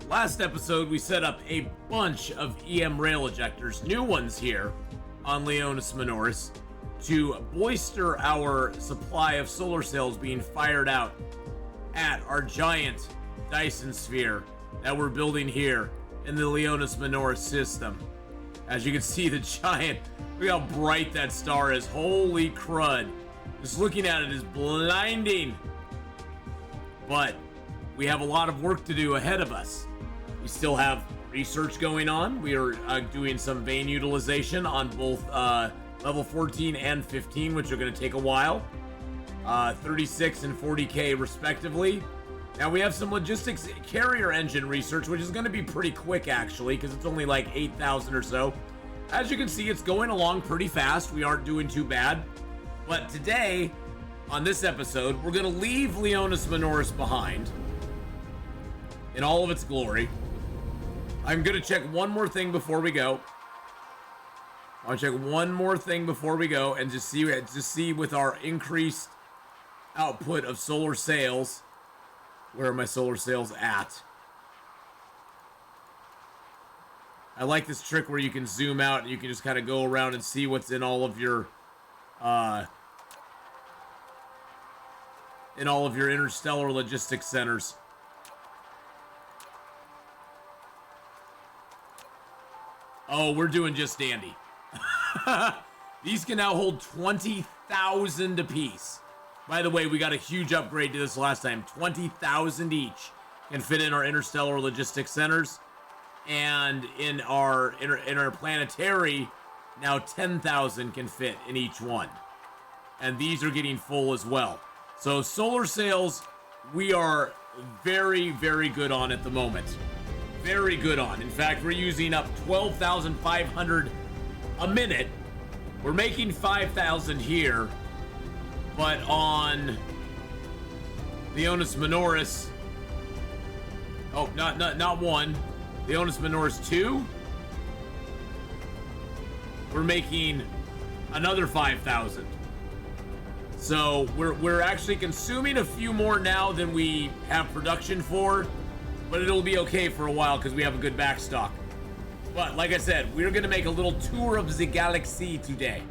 Last episode, we set up a bunch of EM rail ejectors, new ones here on Leonis Minoris, to bolster our supply of solar cells being fired out at our giant Dyson sphere that we're building here in the Leonis Minoris system. As you can see, the giant, look how bright that star is. Holy crud. Just looking at it is blinding. But we have a lot of work to do ahead of us. We still have research going on. We are doing some vein utilization on both level 14 and 15, which are going to take a while. 36 and 40k respectively. Now we have some logistics carrier engine research, which is going to be pretty quick actually, because it's only like 8,000 or so. As you can see, it's going along pretty fast. We aren't doing too bad. But today, on this episode, we're going to leave Leonis Minoris behind in all of its glory. I'm going to check one more thing before we go. I'll check one more thing before we go and just see with our increased output of solar sails. Where are my solar sails at? I like this trick where you can zoom out and you can just kind of go around and see what's in all of your interstellar logistics centers. Oh, we're doing just dandy. These can now hold 20,000 apiece. By the way, we got a huge upgrade to this last time. 20,000 each can fit in our interstellar logistics centers. And in our planetary, now 10,000 can fit in each one. And these are getting full as well. So solar sails, we are very, very good on at the moment. Very good on. In fact, we're using up 12,500 a minute. We're making 5,000 here, but on Leonis Minoris, oh, not one. Leonis Minoris 2, we're making another 5,000. So we're actually consuming a few more now than we have production for. But it'll be okay for a while because we have a good backstock. But like I said, we're going to make a little tour of the galaxy today.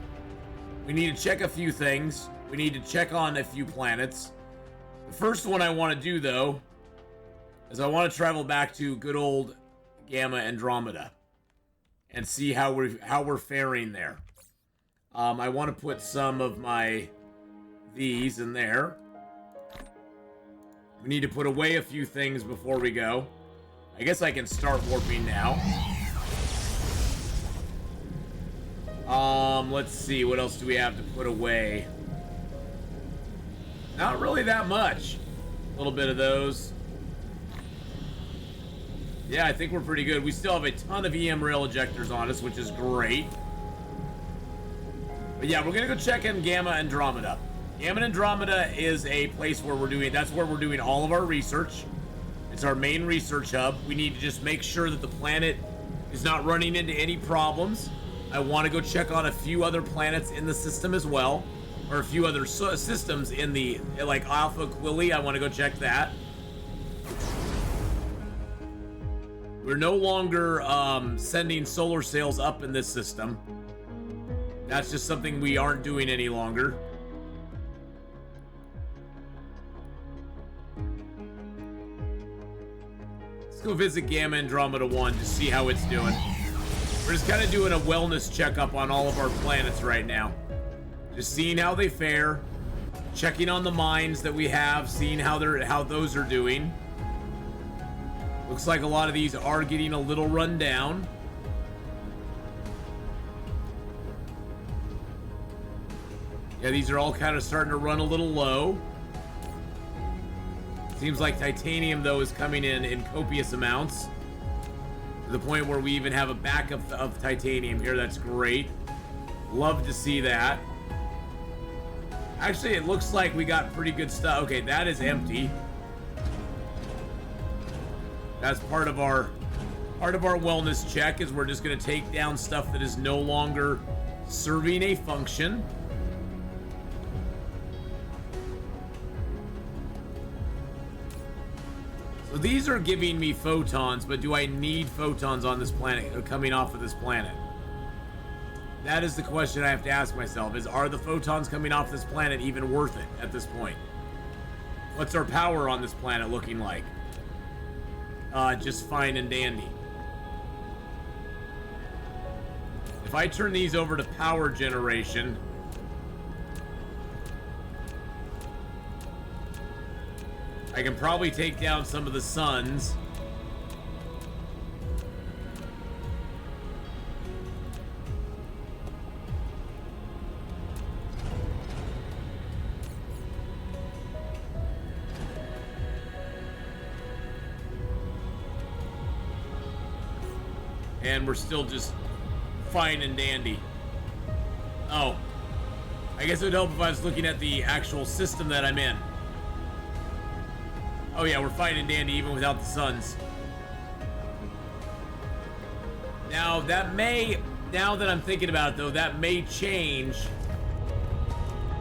We need to check a few things. We need to check on a few planets. The first one I want to do, though, is I want to travel back to good old Gamma Andromeda and see how we're faring there. I want to put some of these in there. We need to put away a few things before we go. I guess I can start warping now. Let's see. What else do we have to put away? Not really that much. A little bit of those. Yeah, I think we're pretty good. We still have a ton of EM rail ejectors on us, which is great. But yeah, we're going to go check in Gamma Andromeda. Gamma Andromeda is a place where that's where we're doing all of our research. It's our main research hub. We need to just make sure that the planet is not running into any problems. I want to go check on a few other planets in the system as well, or a few other systems in the, like Alpha Quilly. I want to go check that. We're no longer sending solar sails up in this system. That's just something we aren't doing any longer. Let's go visit Gamma Andromeda 1 to see how it's doing. We're just kind of doing a wellness checkup on all of our planets right now. Just seeing how they fare, checking on the mines that we have, seeing how those are doing. Looks like a lot of these are getting a little run down. Yeah, these are all kind of starting to run a little low. Seems like titanium, though, is coming in copious amounts. To the point where we even have a backup of titanium here. That's great. Love to see that. Actually, it looks like we got pretty good stuff. Okay, that is empty. That's part of our wellness check, is we're just going to take down stuff that is no longer serving a function. So these are giving me photons, but do I need photons on this planet, or coming off of this planet? That is the question I have to ask myself, are the photons coming off this planet even worth it at this point? What's our power on this planet looking like? Just fine and dandy. If I turn these over to power generation, I can probably take down some of the suns. And we're still just fine and dandy. Oh, I guess it would help if I was looking at the actual system that I'm in. Oh yeah, we're fine and dandy even without the suns. Now that may, now that I'm thinking about it though, that may change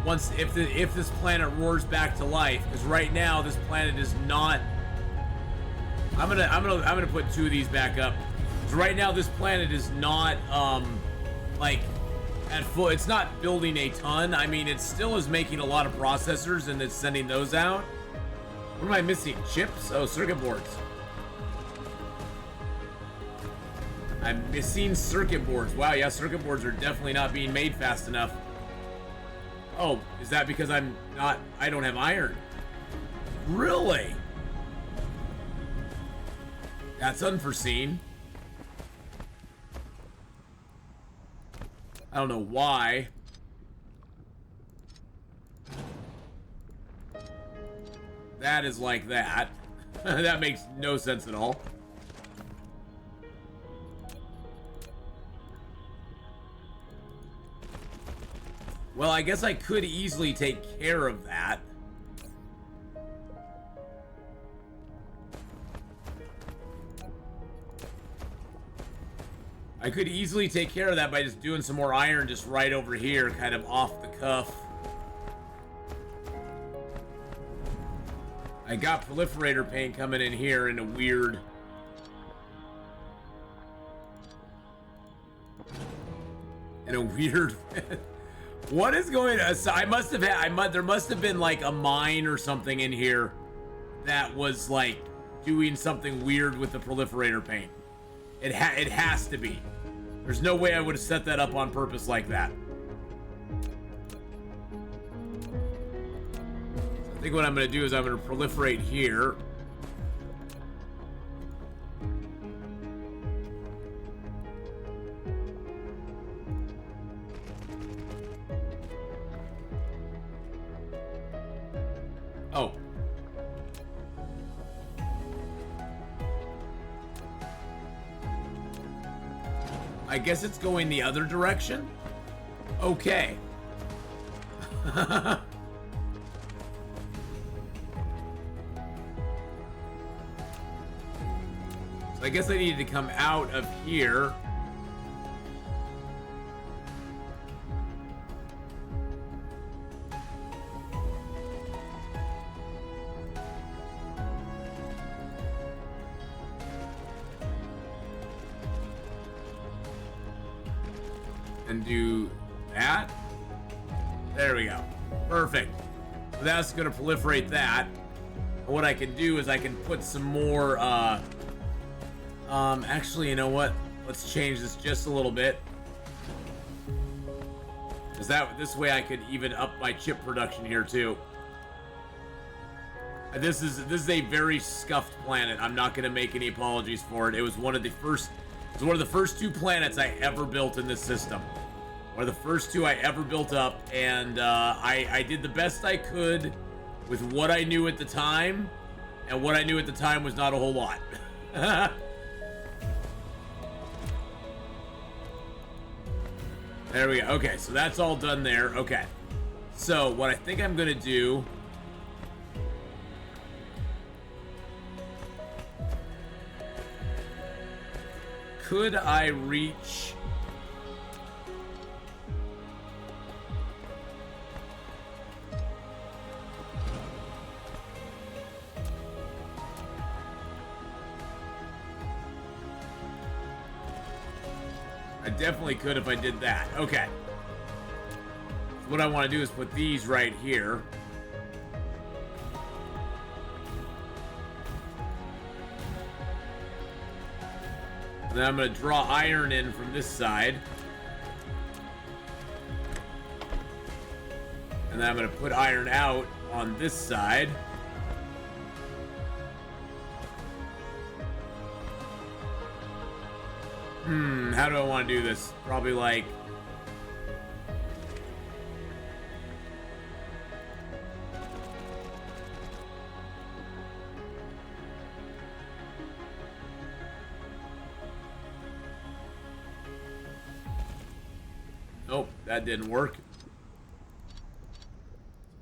once if this planet roars back to life. Because right now this planet is not. I'm gonna put 2 of these back up. Right now this planet is not like at full. It's not building a ton. I mean, it still is making a lot of processors and it's sending those out. What am I missing? Chips? Oh, circuit boards. I'm missing circuit boards. Wow, yeah, circuit boards are definitely not being made fast enough. Oh, is that because I don't have iron? Really? That's unforeseen. I don't know why. That is like that. That makes no sense at all. Well, I guess I could easily take care of that. I could easily take care of that by just doing some more iron just right over here, kind of off the cuff. I got proliferator paint coming in here in a weird... What is going on? So I must have had... there must have been like a mine or something in here that was like doing something weird with the proliferator paint. It has to be. There's no way I would have set that up on purpose like that. I think what I'm going to do is I'm going to proliferate here. Oh. I guess it's going the other direction? Okay. So I guess I needed to come out of here. And do that. There we go. Perfect. So that's going to proliferate that. And what I can do is I can put some more, actually, you know what? Let's change this just a little bit. Because this way I could even up my chip production here too. This is a very scuffed planet. I'm not going to make any apologies for it. It was one of the first 2 planets I ever built in this system. One of the first 2 I ever built up, and I did the best I could with what I knew at the time, and what I knew at the time was not a whole lot. There we go. Okay, so that's all done there. Okay. So what I think I'm gonna do... Could I reach... I definitely could if I did that. Okay. So what I want to do is put these right here. And then I'm going to draw iron in from this side. And then I'm going to put iron out on this side. How do I want to do this? Probably like... Nope, that didn't work.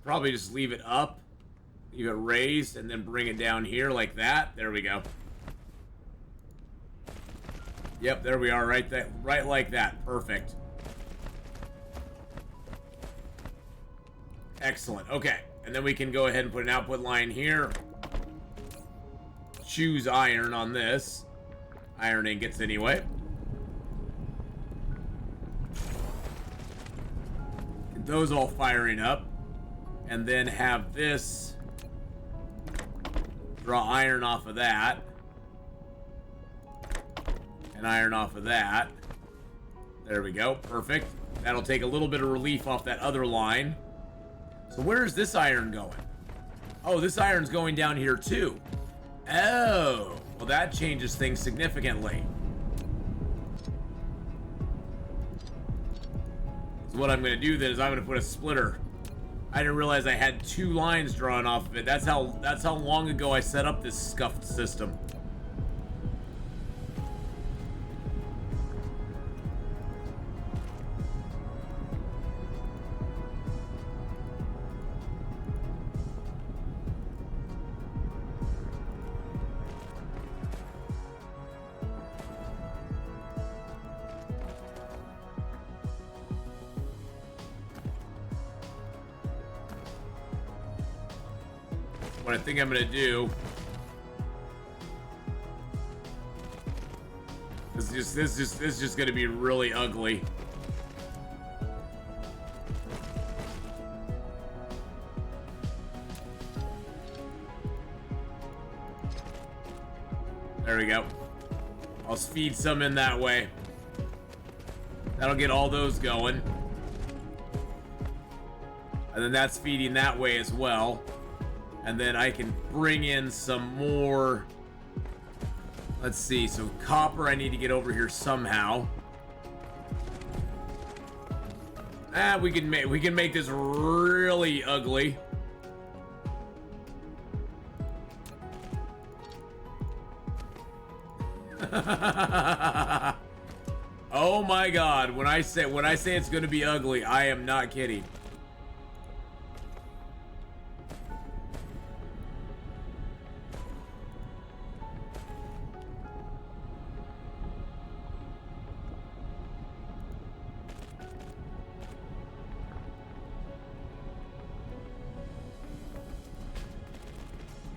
Probably just leave it up. Leave it raised and then bring it down here like that. There we go. Yep, there we are, right there, right like that. Perfect. Excellent. Okay, and then we can go ahead and put an output line here. Choose iron on this. Iron ingots anyway. Get those all firing up. And then have this draw iron off of that. And iron off of that. There we go. Perfect. That'll take a little bit of relief off that other line. So where is this iron going? Oh, this iron's going down here too. Oh, well that changes things significantly. So what I'm going to do then is I'm going to put a splitter. I didn't realize I had two lines drawn off of it. That's how long ago I set up this scuffed system. What I think I'm gonna do this is just gonna be really ugly. There we go. I'll feed some in that way. That'll get all those going. And then that's feeding that way as well. And then I can bring in some more. Let's see. So copper, I need to get over here somehow. We can make this really ugly. Oh my God! When I say it's going to be ugly, I am not kidding.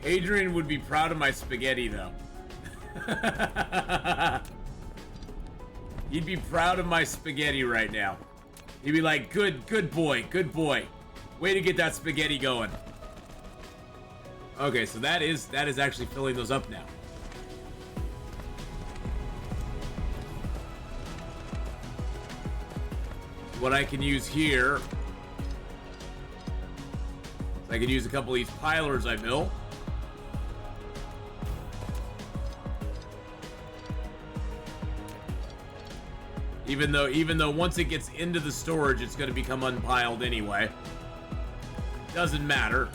Adrian would be proud of my spaghetti, though. He'd be proud of my spaghetti right now. He'd be like, good boy, good boy. Way to get that spaghetti going. Okay, so that is actually filling those up now. What I can use here, I can use a couple of these pilers I built. Even though once it gets into the storage, it's going to become unpiled anyway. Doesn't matter.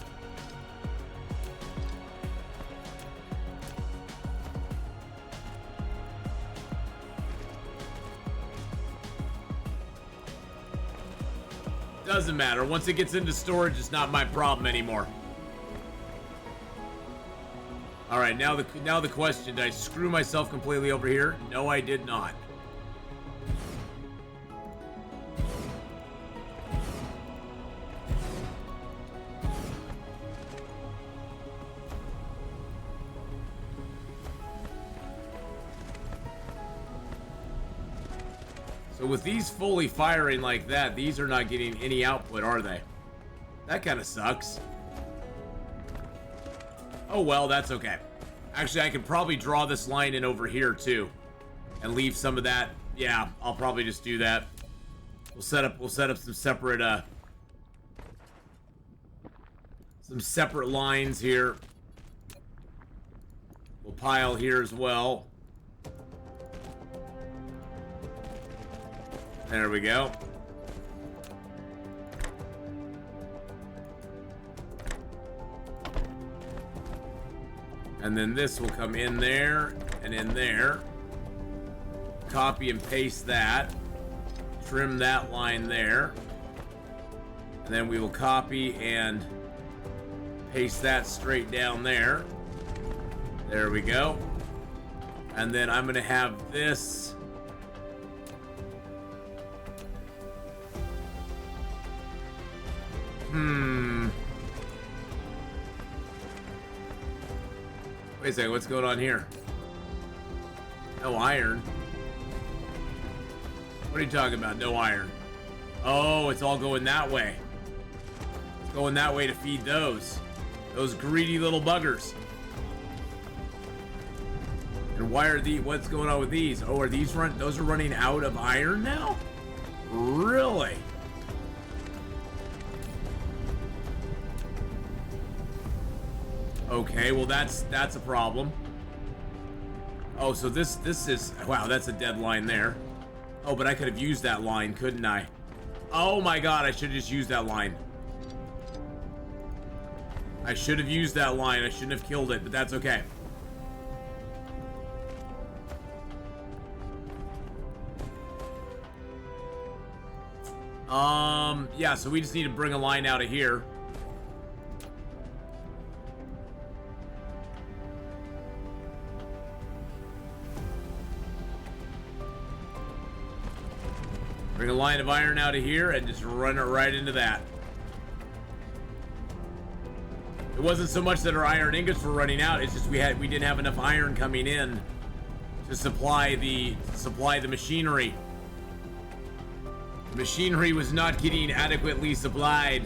Doesn't matter. Once it gets into storage, it's not my problem anymore. All right, now the question: did I screw myself completely over here? No, I did not. So with these fully firing like that, these are not getting any output, are they? That kind of sucks. Oh well, that's okay. Actually, I could probably draw this line in over here too, and leave some of that. Yeah, I'll probably just do that. We'll set up some separate lines here. We'll pile here as well. There we go. And then this will come in there and in there. Copy and paste that. Trim that line there. And then we will copy and paste that straight down there. There we go. And then I'm going to have this. Wait a second, what's going on here? No iron. What are you talking about? No iron. Oh, it's all going that way. It's going that way to feed those greedy little buggers. And why are what's going on with these? Oh, are those are running out of iron now? Really? Okay, well that's a problem. Oh, so this is, wow, that's a dead line there. Oh, but I could have used that line, couldn't I? Oh my god, I should have just used that line. I should have used that line. I shouldn't have killed it, but that's okay. Yeah, so we just need to bring a line out of here. Bring a line of iron out of here and just run it right into that. It wasn't so much that our iron ingots were running out, it's just we didn't have enough iron coming in to supply the machinery. The machinery was not getting adequately supplied.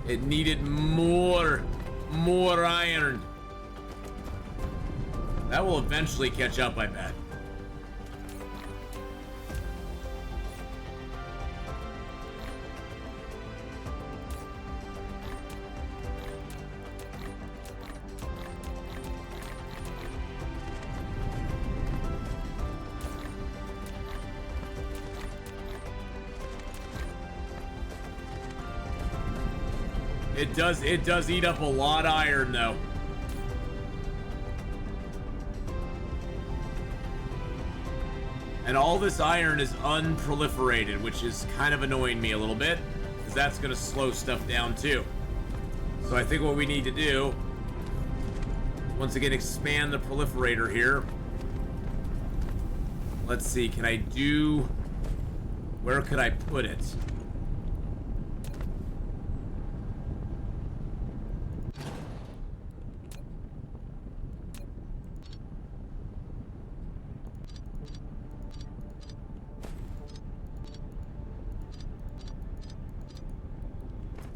It needed more iron. That will eventually catch up, I bet. It does eat up a lot of iron though. And all this iron is unproliferated, which is kind of annoying me a little bit, because that's going to slow stuff down too. So I think what we need to do, once again, expand the proliferator here. Let's see, where could I put it?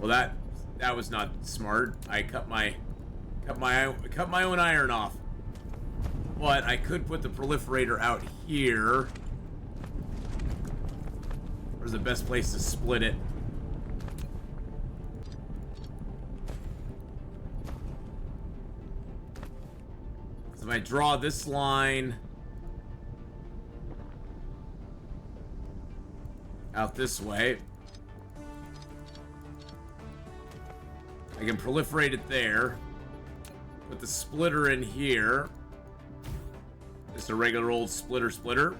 Well, that was not smart. I cut my own iron off. But I could put the proliferator out here. Where's the best place to split it? So if I draw this line out this way, I can proliferate it there. Put the splitter in here. Just a regular old splitter.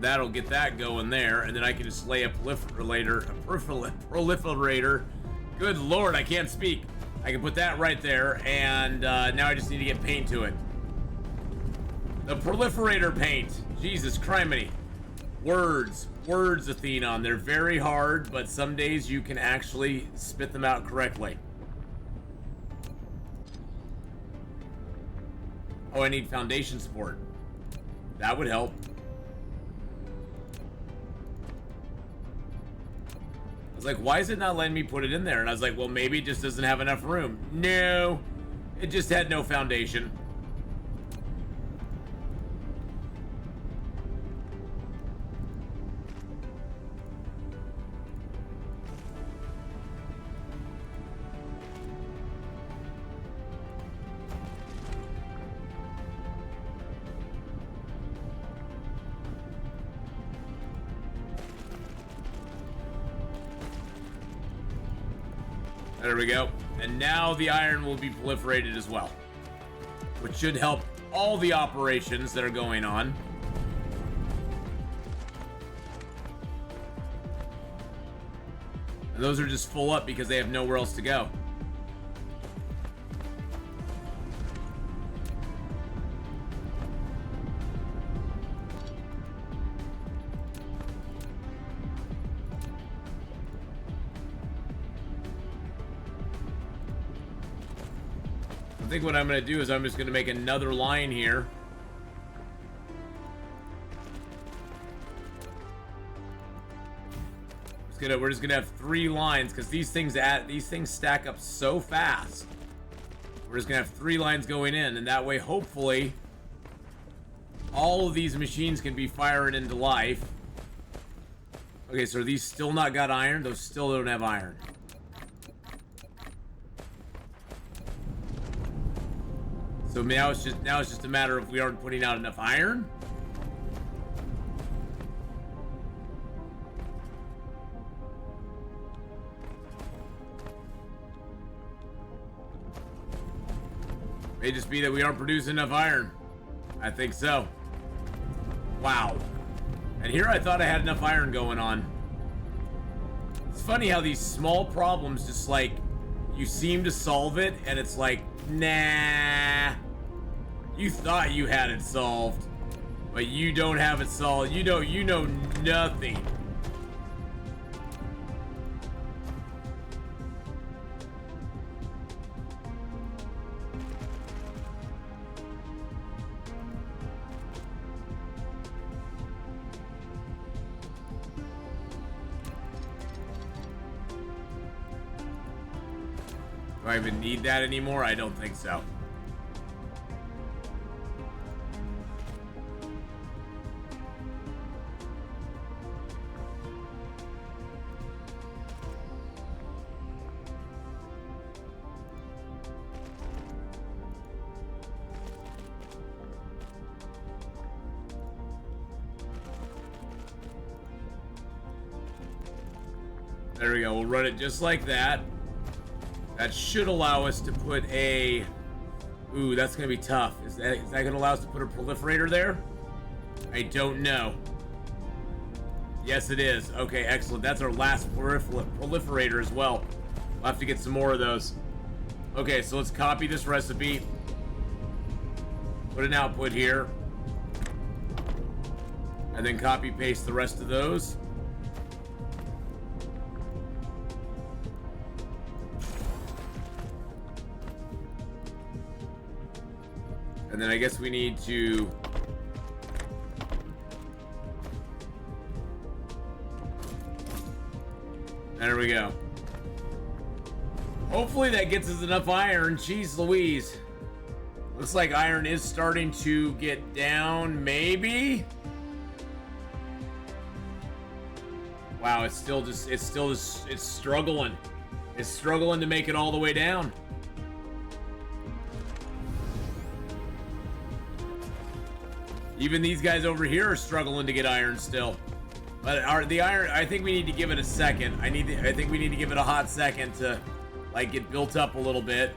That'll get that going there, and then I can just lay a proliferator. Good lord, I can't speak. I can put that right there, and now I just need to get paint to it. The proliferator paint. Jesus criminy. Words, Atheenon. They're very hard, but some days you can actually spit them out correctly. Oh, I need foundation support. That would help. I was like, why is it not letting me put it in there? And I was like, well, maybe it just doesn't have enough room. No, it just had no foundation. There we go. And now the iron will be proliferated as well, which should help all the operations that are going on. And those are just full up because they have nowhere else to go. I think what I'm going to do is I'm just going to make another line here. We're just gonna have 3 lines because these things stack up so fast. We're just gonna have 3 lines going in, and that way, hopefully, all of these machines can be fired into life. Okay, so are these still not got iron? Those still don't have iron. So now it's just a matter of we aren't putting out enough iron. May just be that we aren't producing enough iron. I think so. Wow. And here I thought I had enough iron going on. It's funny how these small problems just like, you seem to solve it and it's like, nah. You thought you had it solved, but you don't have it solved. You know nothing. Do I even need that anymore? I don't think so. There we go. We'll run it just like that. That should allow us to put a... Ooh, that's going to be tough. Is that going to allow us to put a proliferator there? I don't know. Yes, it is. Okay, excellent. That's our last proliferator as well. We'll have to get some more of those. Okay, so let's copy this recipe. Put an output here. And then copy paste the rest of those. And then I guess we need to... There we go. Hopefully that gets us enough iron. Jeez Louise. Looks like iron is starting to get down, maybe? Wow, it's struggling. It's struggling to make it all the way down. Even these guys over here are struggling to get iron still. But the iron, I think we need to give it a second. I think we need to give it a hot second to like get built up a little bit.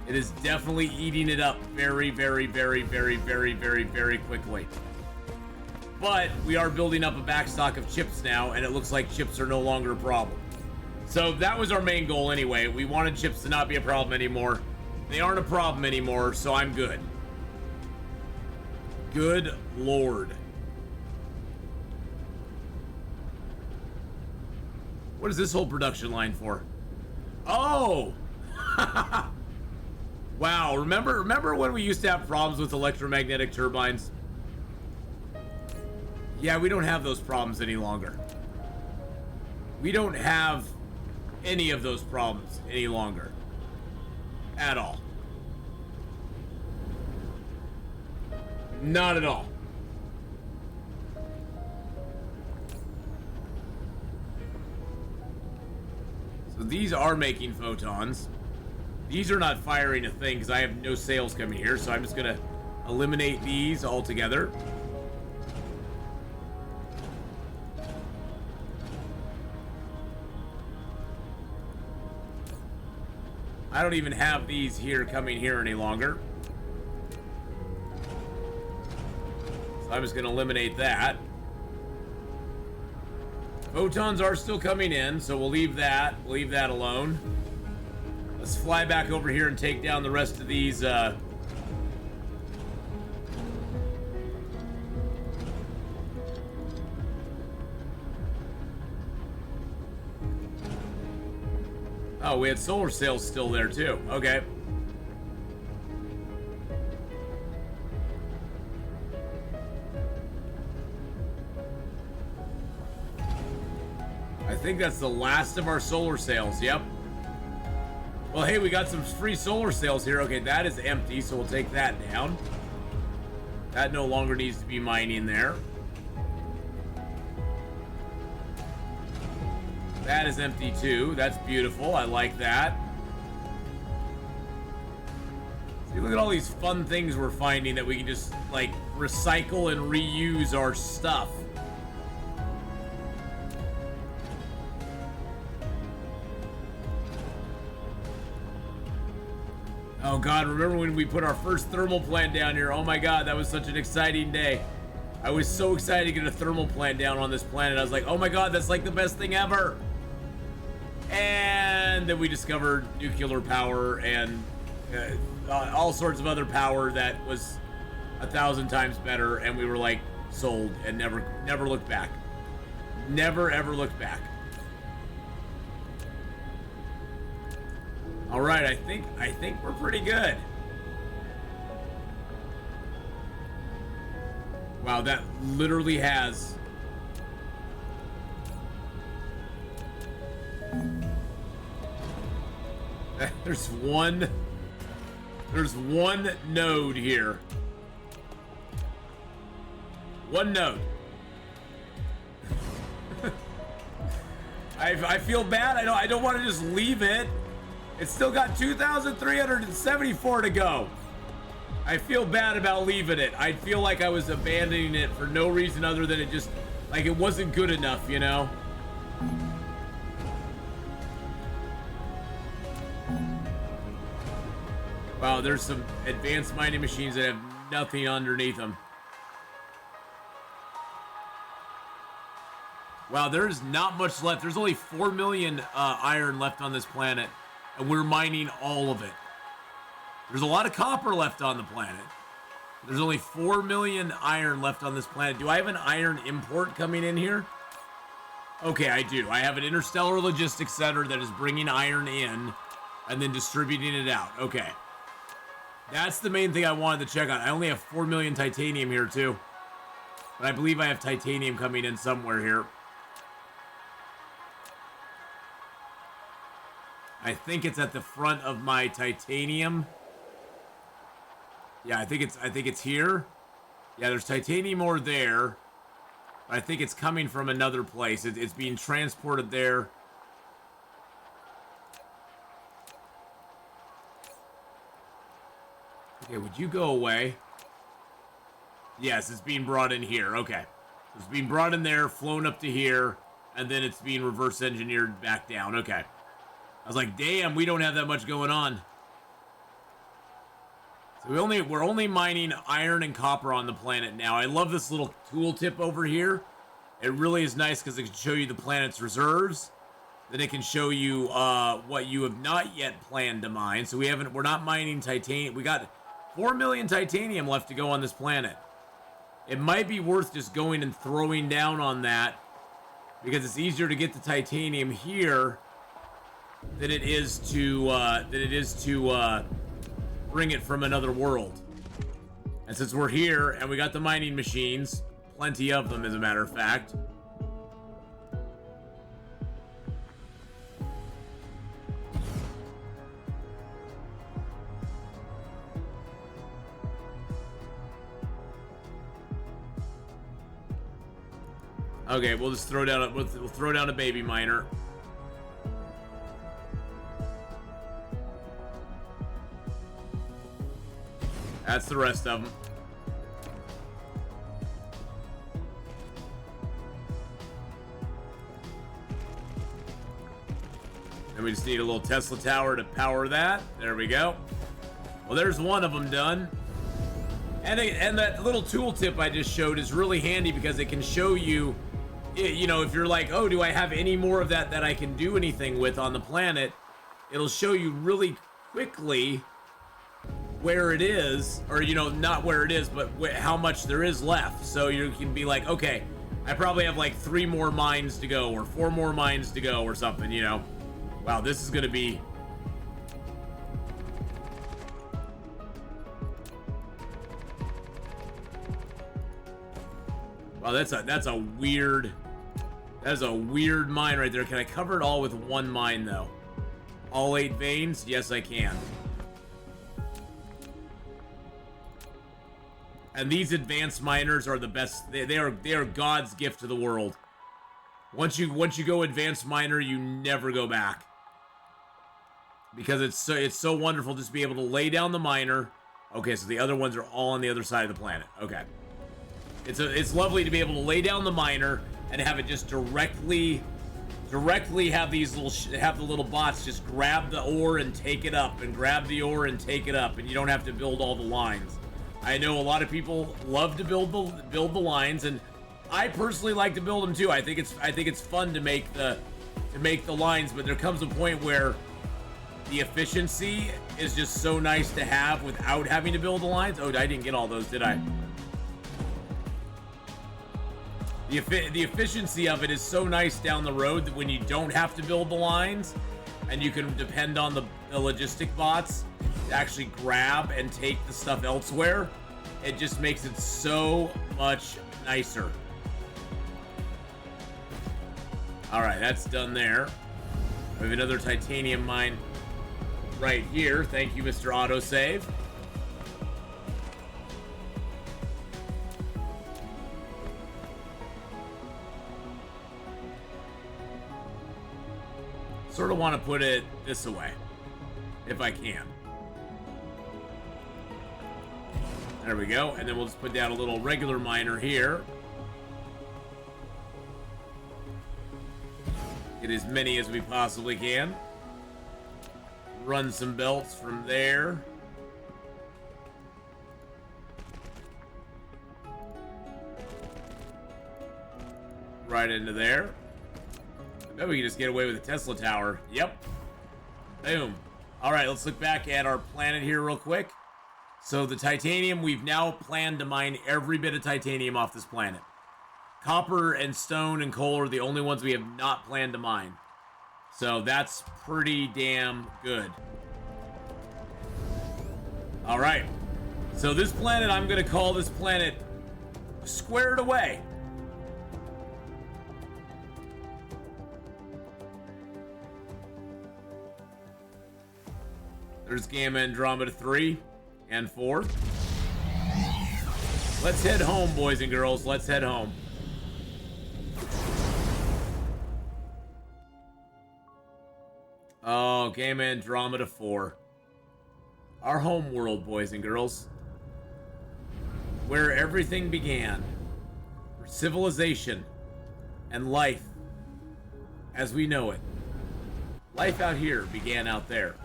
It is definitely eating it up very, very, very, very, very, very, very quickly. But we are building up a backstock of chips now, and it looks like chips are no longer a problem. So that was our main goal anyway. We wanted chips to not be a problem anymore. They aren't a problem anymore, so I'm good. Good Lord. What is this whole production line for? Oh! Wow, remember when we used to have problems with electromagnetic turbines? Yeah, we don't have those problems any longer. We don't have any of those problems any longer. At all. Not at all. So these are making photons. These are not firing a thing because I have no sales coming here, so I'm just gonna eliminate these altogether. I don't even have these here coming here any longer. So I'm just gonna eliminate that. Photons are still coming in, so we'll leave that. We'll leave that alone. Let's fly back over here and take down the rest of these, Oh, we had solar sails still there, too. Okay. I think that's the last of our solar sails, yep. Well, hey, we got some free solar sails here. Okay, that is empty, so we'll take that down. That no longer needs to be mining there. That is empty too. That's beautiful. I like that. See, look at all these fun things we're finding that we can just, like, recycle and reuse our stuff. Oh God, remember when we put our first thermal plant down here? Oh my God, that was such an exciting day. I was so excited to get a thermal plant down on this planet. I was like, oh my God, that's like the best thing ever. And then we discovered nuclear power and all sorts of other power that was 1,000 times better. And we were like, sold, and never looked back. Never ever looked back. All right, I think we're pretty good. Wow, that literally has... There's one node here. One node. I feel bad. I don't want to just leave it. It's still got 2,374 to go. I feel bad about leaving it. I feel like I was abandoning it for no reason other than it just, like, it wasn't good enough, you know? Wow, there's some advanced mining machines that have nothing underneath them. Wow, there's not much left. There's only 4 million iron left on this planet, and we're mining all of it. There's a lot of copper left on the planet. There's only 4 million iron left on this planet. Do I have an iron import coming in here? Okay, I do. I have an interstellar logistics center that is bringing iron in and then distributing it out. Okay. That's the main thing I wanted to check on. I only have 4 million titanium here, too. But I believe I have titanium coming in somewhere here. I think it's at the front of my titanium. Yeah, I think it's here. Yeah, there's titanium ore there. But I think it's coming from another place. It's being transported there. Okay, would you go away? Yes, it's being brought in here. Okay. It's being brought in there, flown up to here, and then it's being reverse engineered back down. Okay. I was like, damn, we don't have that much going on. So we're only mining iron and copper on the planet now. I love this little tooltip over here. It really is nice because it can show you the planet's reserves. Then it can show you what you have not yet planned to mine. So we're not mining titanium. We got 4 million titanium left to go on this planet. It might be worth just going and throwing down on that, because it's easier to get the titanium here than it is to bring it from another world. And since we're here and we got the mining machines, plenty of them as a matter of fact. Okay, we'll just throw down we'll throw down a baby miner. That's the rest of them. And we just need a little Tesla tower to power that. There we go. Well, there's one of them done. And that little tooltip I just showed is really handy because it can show you, you know, if you're like, oh, do I have any more of that I can do anything with on the planet? It'll show you really quickly where it is, or, you know, not where it is, but how much there is left. So you can be like, okay, I probably have like 3 more mines to go, or 4 more mines to go, or something, you know. Wow, this is gonna be... Wow, that's a weird mine right there. Can I cover it all with 1 mine though? All 8 veins? Yes, I can. And these advanced miners are the best. They are God's gift to the world. Once you go advanced miner, you never go back. Because it's so wonderful just to be able to lay down the miner. Okay, so the other ones are all on the other side of the planet. Okay. It's lovely to be able to lay down the miner and have it just directly have these the little bots just grab the ore and take it up, and grab the ore and take it up, and you don't have to build all the lines. I know a lot of people love to build the lines, and I personally like to build them too. I think it's fun to make the lines, but there comes a point where the efficiency is just so nice to have without having to build the lines. Oh, I didn't get all those, did I? The efficiency of it is so nice down the road that when you don't have to build the lines and you can depend on the logistic bots to actually grab and take the stuff elsewhere, it just makes it so much nicer. All right, that's done there. We have another titanium mine right here. Thank you, Mr. Autosave. Sort of want to put it this away, if I can. There we go. And then we'll just put down a little regular miner here. Get as many as we possibly can. Run some belts from there. Right into there. I bet we can just get away with a Tesla tower. Yep. Boom. All right, let's look back at our planet here real quick. So the titanium, we've now planned to mine every bit of titanium off this planet. Copper and stone and coal are the only ones we have not planned to mine. So that's pretty damn good. All right. So this planet, I'm going to call this planet Squared Away. There's Gamma Andromeda 3 and 4. Let's head home, boys and girls. Let's head home. Oh, Gamma Andromeda 4. Our home world, boys and girls. Where everything began. Where civilization and life as we know it. Life out here began out there.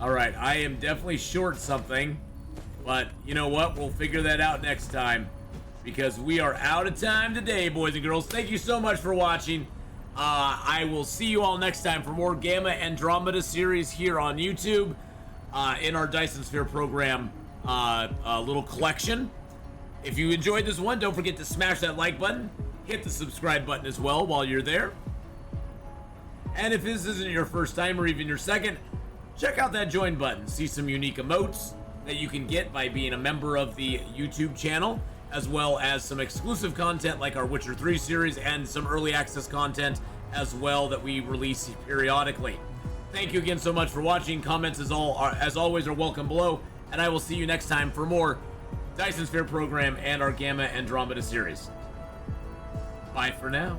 Alright, I am definitely short something, but you know what? We'll figure that out next time, because we are out of time today, boys and girls. Thank you so much for watching. I will see you all next time for more Gamma Andromeda series here on YouTube in our Dyson Sphere program little collection. If you enjoyed this one, don't forget to smash that like button, hit the subscribe button as well while you're there. And if this isn't your first time or even your second, check out that join button. See some unique emotes that you can get by being a member of the YouTube channel, as well as some exclusive content like our Witcher 3 series and some early access content as well that we release periodically. Thank you again so much for watching. Comments as always are welcome below, and I will see you next time for more Dyson Sphere program and our Gamma Andromeda series. Bye for now.